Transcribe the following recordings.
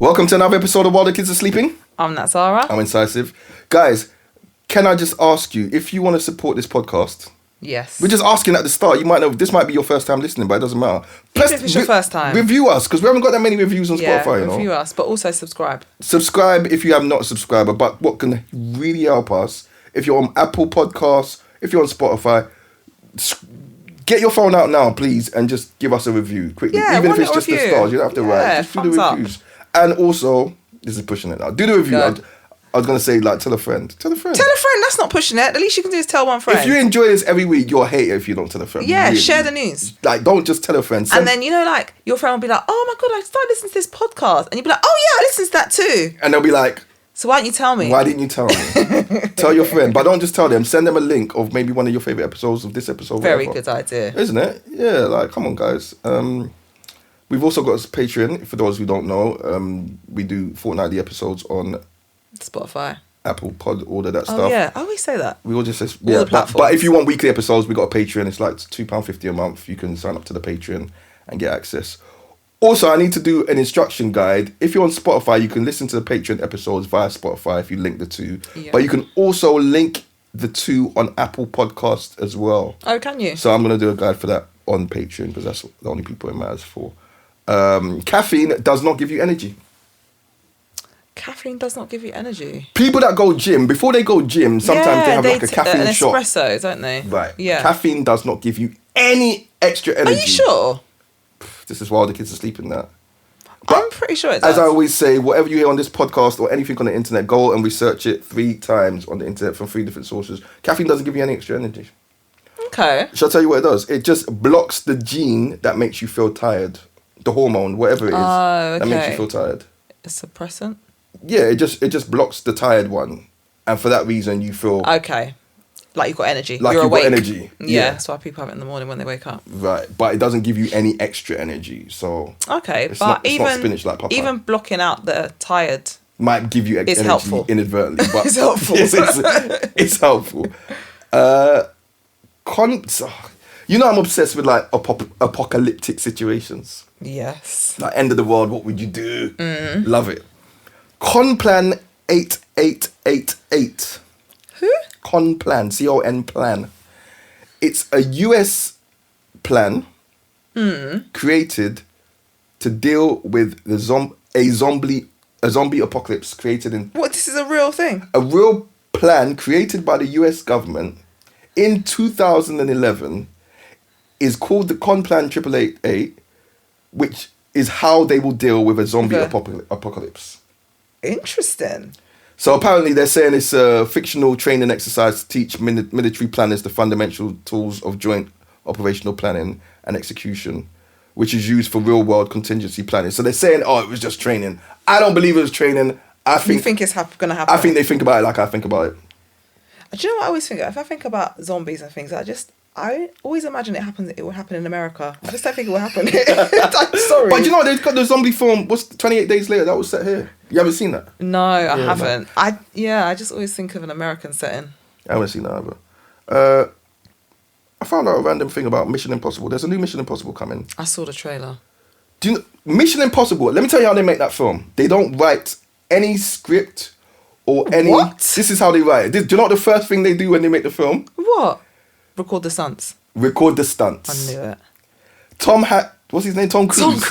Welcome to another episode of While the Kids Are Sleeping. I'm Nat Zara. I'm Incisive. Guys, can I just ask you, if you want to support this podcast... Yes. We're just asking at the start. You might know, this might be your first time listening, but it doesn't matter. Even if it's your first time. Review us, because we haven't got that many reviews on Spotify, you know. Review us, but also subscribe. Subscribe if you have not a subscriber, but what can really help us, if you're on Apple Podcasts, if you're on Spotify, get your phone out now, please, and just give us a review quickly. Yeah, even if it's just review. the stars, you don't have to write. Just do the reviews. And also, this is pushing it now. Do the review. I was going to say, like, tell a friend. Tell a friend. Tell a friend. That's not pushing it. The least you can do is tell one friend. If you enjoy this every week, you're a hater if you don't tell a friend. Yeah, really. Share the news. Like, don't just tell a friend. And then, you know, like, your friend will be like, oh, my God, I started listening to this podcast. And you'll be like, oh, yeah, I listen to that too. And they'll be like... So why didn't you tell me? Why didn't you tell me? Tell your friend. But don't just tell them. Send them a link of maybe one of your favourite episodes of this episode. Very good idea. Isn't it? Yeah, like, come on, guys. We've also got a Patreon, for those who don't know. We do fortnightly episodes on... Spotify. Apple Pod, all of that stuff. Oh, yeah. I always say that. We all just say... All the platforms. But if you want weekly episodes, we got a Patreon. It's like £2.50 a month. You can sign up to the Patreon and get access. Also, I need to do an instruction guide. If you're on Spotify, you can listen to the Patreon episodes via Spotify if you link the two. Yeah. But you can also link the two on Apple Podcasts as well. Oh, can you? So I'm going to do a guide for that on Patreon because that's the only people it matters for. Caffeine does not give you energy. Caffeine does not give you energy. People that go gym, before they go gym, sometimes they have like a caffeine shot. An espresso, don't they? Right. Yeah. Caffeine does not give you any extra energy. Are you sure? This is while the kids are sleeping now. I'm pretty sure it does. As I always say, whatever you hear on this podcast or anything on the internet, go and research it 3 times on the internet from 3 different sources. Caffeine doesn't give you any extra energy. Okay. Shall I tell you what it does? It just blocks the gene that makes you feel tired. The hormone, whatever it is, that makes you feel tired. A suppressant? Yeah, it just blocks the tired one. And for that reason, you feel... Okay. Like you've got energy. Like you've got energy. Yeah, that's why people have it in the morning when they wake up. Right, but it doesn't give you any extra energy, so... Okay, it's but not spinach like Popeye. even blocking out the tired... Might give you energy helpful. Inadvertently, but... It's helpful. Yes, it's helpful. You know I'm obsessed with, like, apocalyptic situations. Yes. Like, end of the world, what would you do? Love it. Conplan 8888. Who? Conplan, C-O-N plan. It's a US plan created to deal with a zombie apocalypse created in... What, this is a real thing? A real plan created by the US government in 2011 is called the Conplan 8888, which is how they will deal with a zombie apocalypse. Interesting. So apparently they're saying it's a fictional training exercise to teach military planners the fundamental tools of joint operational planning and execution, which is used for real-world contingency planning. So they're saying, oh, it was just training. I don't believe it was training. You think it's going to happen? I think they think about it like I think about it. Do you know what I always think? If I think about zombies and things, I always imagine it will happen in America. I just don't think it will happen. I'm sorry. But you know, they've got the zombie film, what's 28 Days Later? That was set here. You haven't seen that? No, I haven't. No. I just always think of an American setting. I haven't seen that either. I found out a random thing about Mission Impossible. There's a new Mission Impossible coming. I saw the trailer. Do you know, Mission Impossible, let me tell you how they make that film. They don't write any script or any... What? This is how they write it. Do you know what the first thing they do when they make the film? What? Record the stunts. Record the stunts. I knew it. What's his name? Tom Cruise.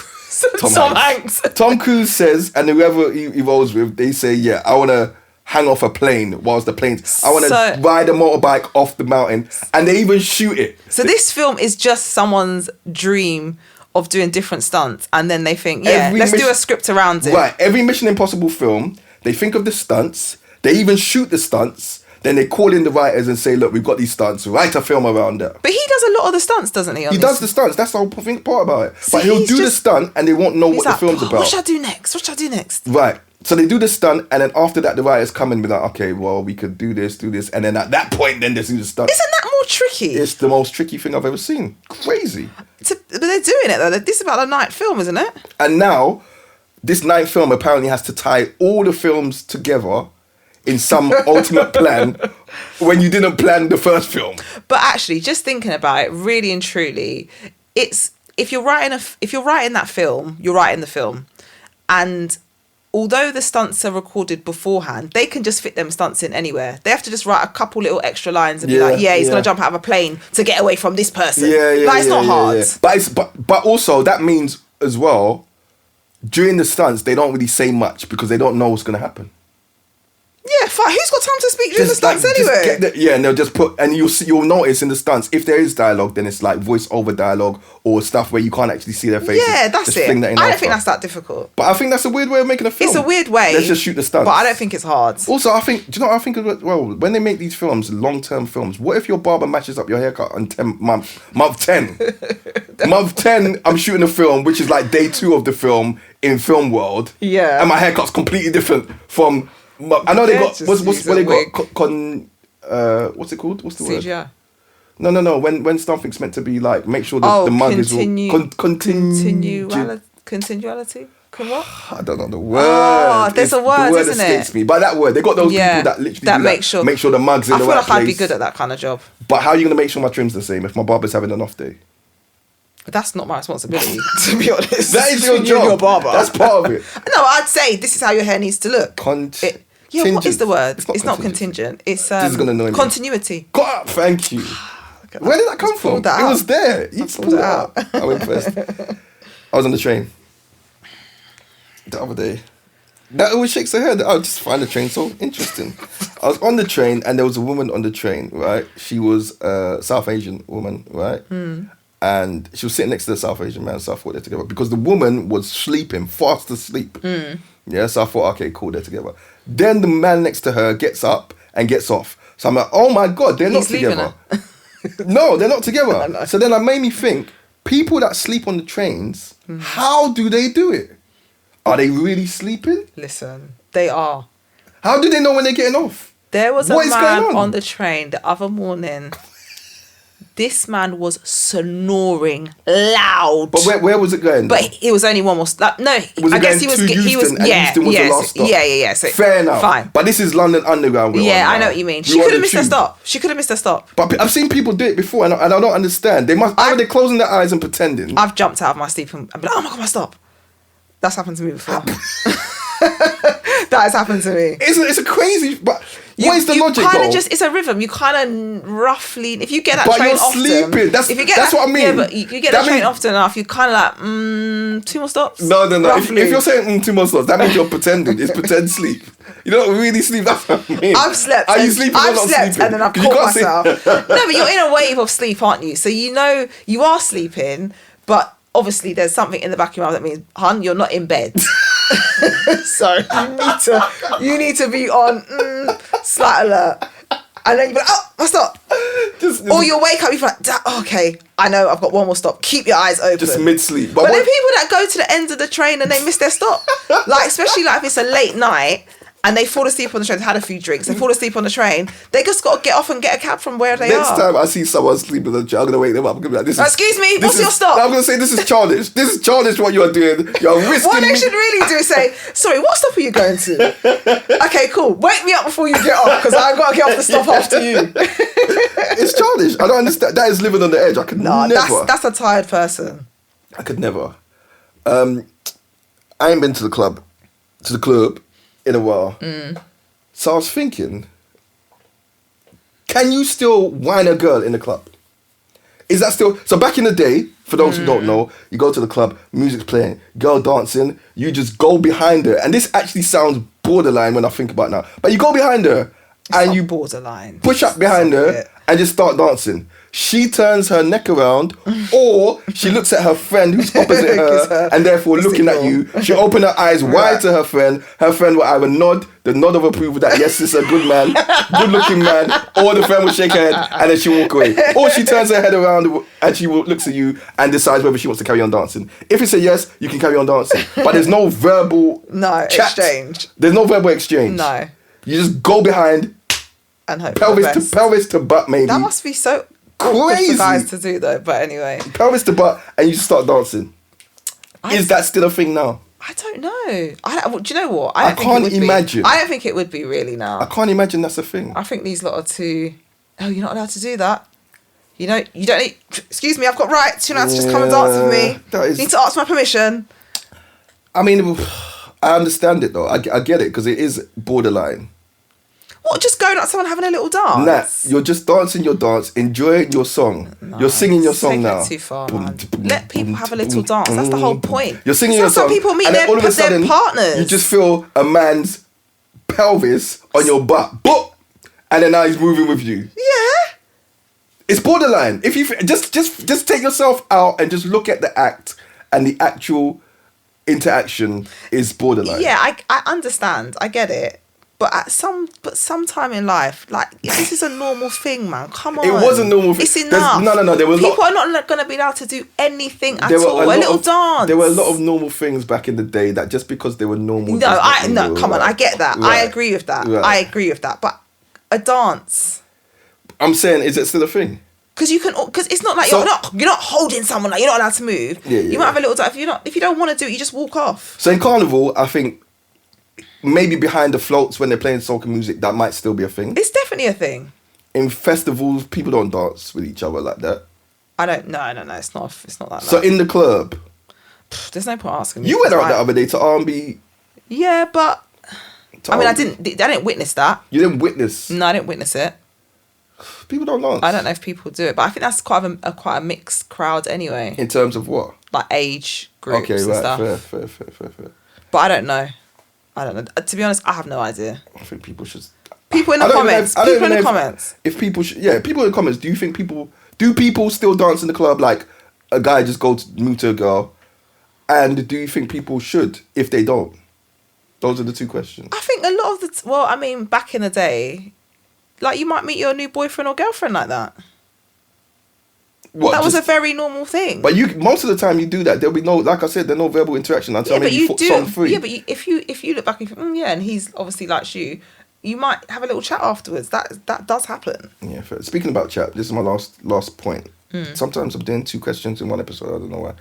Tom Hanks. Tom Cruise says, and whoever he rolls with, they say, yeah, I want to hang off a plane whilst the plane's... I want to ride a motorbike off the mountain. And they even shoot it. So this film is just someone's dream of doing different stunts. And then they think, let's do a script around it. Right. Every Mission Impossible film, they think of the stunts. They even shoot the stunts. Then they call in the writers and say, look, we've got these stunts. Write a film around that. But he does a lot of the stunts, doesn't he? He does the stunts. That's the whole part about it. So but he'll do the stunt and they won't know what the film's about. What should I do next? Right. So they do the stunt and then after that, the writers come in and be like, okay, well, we could do this. And then at that point, then they do the stunt. Isn't that more tricky? It's the most tricky thing I've ever seen. Crazy. But they're doing it, though. This is about the 9th film, isn't it? And now, this 9th film apparently has to tie all the films together in some ultimate plan when you didn't plan the first film. But actually, just thinking about it, really and truly, it's if you're writing that film, you're writing the film, and although the stunts are recorded beforehand, they can just fit them stunts in anywhere. They have to just write a couple little extra lines and be like, he's going to jump out of a plane to get away from this person. It's not hard. But also, that means as well, during the stunts, they don't really say much because they don't know what's going to happen. Yeah, fine. Who's got time to speak during the stunts anyway? And they'll just put, and you'll notice in the stunts, if there is dialogue, then it's like voice over dialogue or stuff where you can't actually see their faces. Yeah, that's it. I don't think that's that difficult. But I think that's a weird way of making a film. It's a weird way. Let's just shoot the stunts. But I don't think it's hard. Also, I think, do you know what I think? Well, when they make these films, long-term films, what if your barber matches up your haircut on month 10? Month 10, I'm shooting a film, which is like day 2 of the film in film world. Yeah. And my haircut's completely different from... I know they got what's it called? What's it called? What's the word? CGI. No. When something's meant to be like, make sure that the mug is continuality. What? I don't know the word. There's a word, the word isn't escapes it? me. By that word, they got those people that literally make sure the mug's in the right place. I feel like I'd be good at that kind of job. But how are you going to make sure my trim's the same if my barber's having an off day? That's not my responsibility, to be honest. That is your job. You and your barber. That's part of it. No, I'd say this is how your hair needs to look. What is the word? It's not contingent. It's this is gonna annoy me. Continuity. Thank you. Where did that come from? It was there. You pulled it out. I went first. I was on the train the other day. That always shakes her head. I just find the train so interesting. I was on the train and there was a woman on the train, right? She was a South Asian woman, right? And she was sitting next to the South Asian man, so I thought they're together. Because the woman was sleeping, fast asleep. Yeah, so I thought, okay, cool, they're together. Then the man next to her gets up and gets off. So I'm like, oh my God, they're not together. No, they're not together. No. So then that made me think, people that sleep on the trains, how do they do it? Are they really sleeping? Listen, they are. How do they know when they're getting off? There was a man on the train the other morning. This man was snoring loud. But where was it going? But it was only one more stop. No, I guess he was. Houston was the last stop. Yeah. So fair enough. Fine. But this is London Underground. I know what you mean. She could have missed her stop. But I've seen people do it before, and I don't understand. They must either they're closing their eyes and pretending. I've jumped out of my sleep and I'm like, oh my God, my stop. That's happened to me before. That has happened to me. It's a crazy. But what is the logic? It's a rhythm. You kind of roughly, if you get that train often. But you're sleeping. That's what I mean. Yeah, but you get that train often enough, you kind of like 2 more stops. No. If you're saying 2 more stops, that means you're pretending. It's pretend sleep. You don't really sleep. That's what I mean. I've slept. Are you sleeping or not sleeping? And then I've caught myself. No, but you're in a wave of sleep, aren't you? So you know you are sleeping, but obviously there's something in the back of your mind that means, hun, you're not in bed. So you need to be on slight alert, and then you be like, oh, my stop. Or you'll wake up, you're like, okay, I know I've got one more stop. Keep your eyes open. Just mid-sleep. But then people that go to the end of the train and they miss their stop, like especially like if it's a late night and they fall asleep on the train, they had a few drinks, they fall asleep on the train, they just got to get off and get a cab from where they are. Next time I see someone sleeping on the train, I'm going to wake them up. I'm going to be like, excuse me, what's your stop? I'm going to say, this is childish. This is childish what you are doing. You're risking... What they should really do is say, sorry, what stop are you going to? Okay, cool. Wake me up before you get off, because I've got to get off the stop after you. It's childish. I don't understand. That is living on the edge. I could never. That's a tired person. I could never. I ain't been to the club in a while. So I was thinking, can you still whine a girl in the club? Is that still... So back in the day, for those who don't know, you go to the club, music's playing, girl dancing, you just go behind her. And this actually sounds borderline when I think about it now. But you go behind her and you borderline. Push up behind her and just start dancing. She turns her neck around, or she looks at her friend who's opposite her and therefore looking at you. She'll open her eyes wide to her friend. Her friend will either nod, the nod of approval that yes, it's a good man, good looking man, or the friend will shake her head and then she'll walk away. Or she turns her head around and she looks at you and decides whether she wants to carry on dancing. If it's a yes, you can carry on dancing. But there's no verbal exchange. There's no verbal exchange. No. You just go behind and hope pelvis to butt, maybe. That must be so crazy for guys to do though, but anyway. Pelvis to butt and you start dancing. Is that still a thing now? I don't know. Do you know what? I can't imagine. I don't think it would be really now. I can't imagine that's a thing. I think these lot are too... Oh, you're not allowed to do that. You know, you don't need... Excuse me, I've got rights. You're not allowed to just come and dance with me. You need to ask my permission. I mean, I understand it though. I get it because it is borderline. What, just going up to someone having a little dance? Nat, you're just dancing your dance, enjoying your song. You're singing your song Take now. it too far, man. Let people have a little dance. That's the whole point. You're singing That's your how song. some people meet and then all of a their sudden, partners. You just feel a man's pelvis on your butt. Boop! And then now he's moving with you. Yeah. It's borderline. If you just take yourself out and just look at the act, and the actual interaction is borderline. Yeah, I understand. I get it. But sometime in life, like, if this is a normal thing, man, come on. It was a normal thing. It's enough. No. There were people are not going to be allowed to do anything at all. A little dance. There were a lot of normal things back in the day that just because they were normal. No, come on. I get that. Right. I agree with that. Right. I agree with that. But a dance. I'm saying, is it still a thing? Because it's not like you're not holding someone, like you're not allowed to move. Yeah. You might have a little dance. If you don't want to do it, you just walk off. So in Carnival, I think maybe behind the floats when they're playing soca music, that might still be a thing. It's definitely a thing. In festivals, people don't dance with each other like that. I don't. No. It's not that. So in the club, there's no point asking me. you went out the other day to R&B. Yeah, but I mean, I didn't witness that. You didn't witness. No, I didn't witness it. People don't dance. I don't know if people do it, but I think that's quite a mixed crowd anyway. In terms of what? Like age groups and stuff. Fair. But I don't know. To be honest, I have no idea. I think people should. People in the comments. People in the comments. If people should, people in the comments. Do you think people still dance in the club like a guy just move to a girl? And do you think people should if they don't? Those are the two questions. I think a lot of back in the day, like, you might meet your new boyfriend or girlfriend like that. That was a very normal thing. But most of the time you do that, there'll be no, like I said, there's no verbal interaction until maybe song 3. Yeah, but if you look back and think, and he's obviously likes you, you might have a little chat afterwards. That does happen. Yeah. Fair. Speaking about chat, this is my last point. Sometimes I'm doing 2 questions in one episode. I don't know why.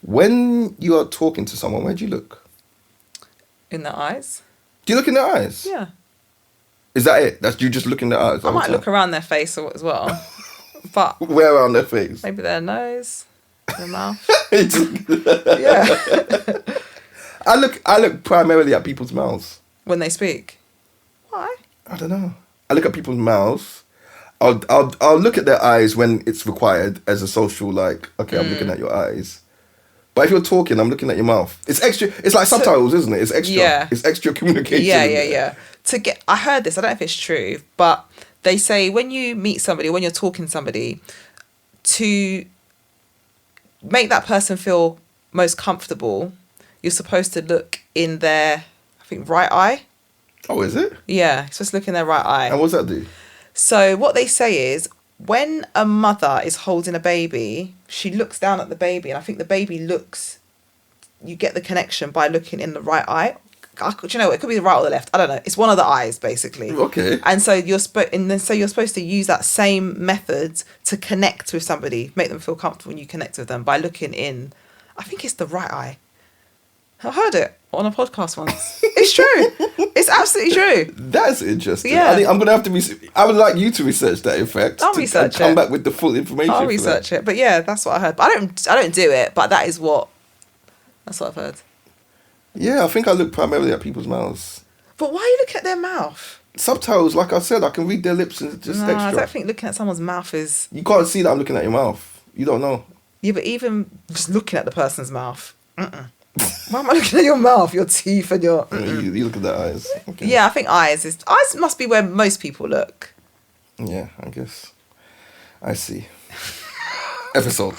When you are talking to someone, where do you look? In their eyes. Do you look in their eyes? Yeah. Is that it? That's you just look in their eyes? I might look around their face as well. But where around their face? Maybe their nose, their mouth. Yeah. I look primarily at people's mouths. When they speak. Why? I don't know. I look at people's mouths. I'll look at their eyes when it's required as a social, like, okay, I'm looking at your eyes. But if you're talking, I'm looking at your mouth. It's extra. It's like subtitles, isn't it? It's extra. Yeah. It's extra communication. Yeah. I heard this. I don't know if it's true, but they say when you meet somebody, when you're talking to somebody, to make that person feel most comfortable, you're supposed to look in their, I think, right eye. Oh, is it? Yeah, you're supposed to look in their right eye. And what does that do? So what they say is, when a mother is holding a baby, she looks down at the baby, and I think the baby looks, you get the connection by looking in the right eye. Do you know what? It could be the right or the left. I don't know. It's one of the eyes, basically. Okay. And so you're supposed to use that same method to connect with somebody, make them feel comfortable when you connect with them by looking in. I think it's the right eye. I heard it on a podcast once. It's true. It's absolutely true. That's interesting. Yeah. I think I'm gonna have to. I would like you to research that. In fact, I'll research it. Come back with the full information. I'll research it. But yeah, that's what I heard. But I don't do it. But that's what I've heard. Yeah, I think I look primarily at people's mouths. But why are you looking at their mouth? Subtitles, like I said, I can read their lips and just extra. I don't think looking at someone's mouth is. You can't see that I'm looking at your mouth. You don't know. Yeah, but even just looking at the person's mouth. Why am I looking at your mouth, your teeth, and your... You look at their eyes. Okay. Yeah, I think eyes must be where most people look. Yeah, I guess. I see. Episode.